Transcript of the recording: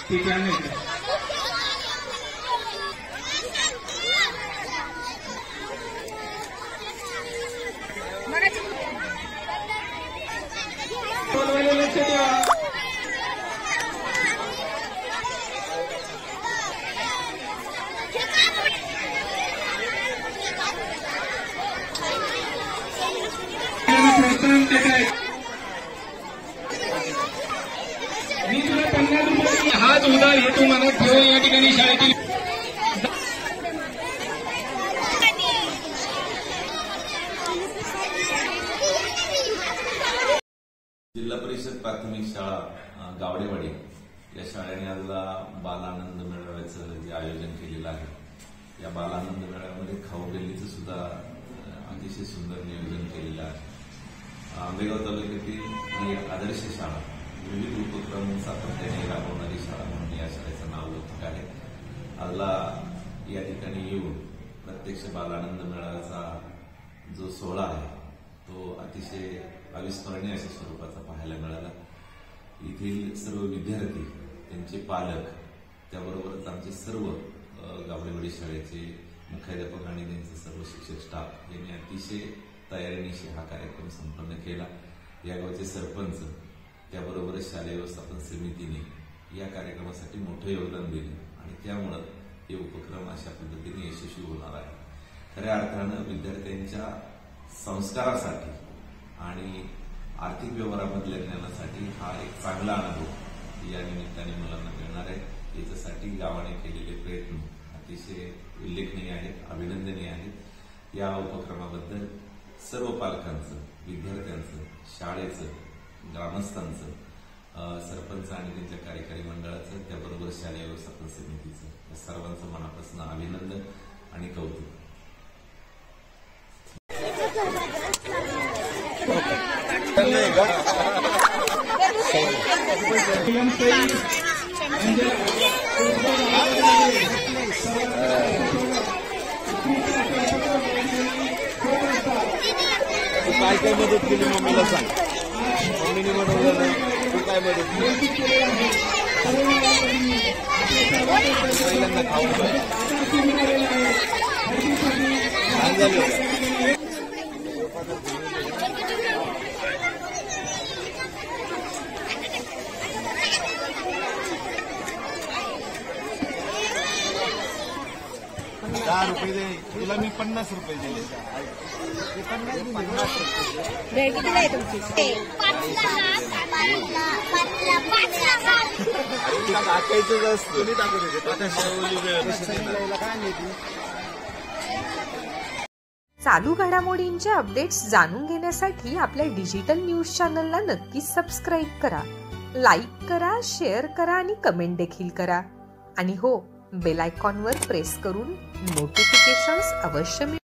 ठीक आहे लक्ष द्या. मी तुला 50 रुपये हाच उधार हे तू मनात ठेव. या ठिकाणी शाळेतील जिल्हा परिषद प्राथमिक शाळा गावडेवाडी या शाळेने आज बालानंद मेळाव्याचं जे आयोजन केलेलं आहे. या बालानंद मेळाव्यामध्ये खाऊ गल्लीचं सुद्धा अतिशय सुंदर नियोजन केलेलं आहे. आंबेगाव तालुक्यातील ही आदर्श शाळा विविध उपक्रम सातत्याने राबवणारी शाळा म्हणून या शाळेचं नाव लौकिक आहे. आजला या ठिकाणी येऊन प्रत्यक्ष बालानंद मेळाव्याचा जो सोहळा आहे तो अतिशय अविस्मरणीय अशा स्वरूपाचा पाहायला मिळाला. येथील सर्व विद्यार्थी, त्यांचे पालक, त्याबरोबरच आमचे सर्व गावडेवाडी शाळेचे मुख्याध्यापक आणि त्यांचे सर्व शिक्षक स्टाफ यांनी अतिशय तयारीनिशी हा कार्यक्रम संपन्न केला. या गावचे सरपंच, त्याबरोबरच शालेय व्यवस्थापन समितीने या कार्यक्रमासाठी मोठं योगदान दिलं आणि त्यामुळे हे उपक्रम अशा पद्धतीने यशस्वी होणार आहे. खऱ्या अर्थानं विद्यार्थ्यांच्या संस्कारासाठी आणि आर्थिक व्यवहारामधल्या ज्ञानासाठी हा एक चांगला अनुभव या निमित्ताने मुलांना मिळणार आहे. याच्यासाठी गावाने केलेले प्रयत्न अतिशय उल्लेखनीय आहेत, अभिनंदनीय आहेत. या उपक्रमाबद्दल सर्व पालकांचं, विद्यार्थ्यांचं, शाळेचं, ग्रामस्थांचं, सरपंच आणि त्यांच्या कार्यकारी मंडळाचं, त्याबरोबर शालेय व्यवस्थापन समितीचं या सर्वांचं मनापासून अभिनंदन आणि कौतुक. काय काय मदत केली मम्मीला सांग. मम्मीने बनवलं नाही, तू काय मदत केली? पहिल्यांदा खाऊ ₹10 दे. तुला मी 50 रुपये दिले. 50 टाकायचंच असतं. चालू घडामोडींचे अपडेट्स जाणून घेण्यासाठी आपल्या डिजिटल न्यूज चॅनलला नक्कीच सबस्क्राईब करा, लाईक करा, शेअर करा आणि कमेंट देखील करा. आणि हो, बेल आयकॉनवर प्रेस करून नोटिफिकेशन्स अवश्य मिळवा.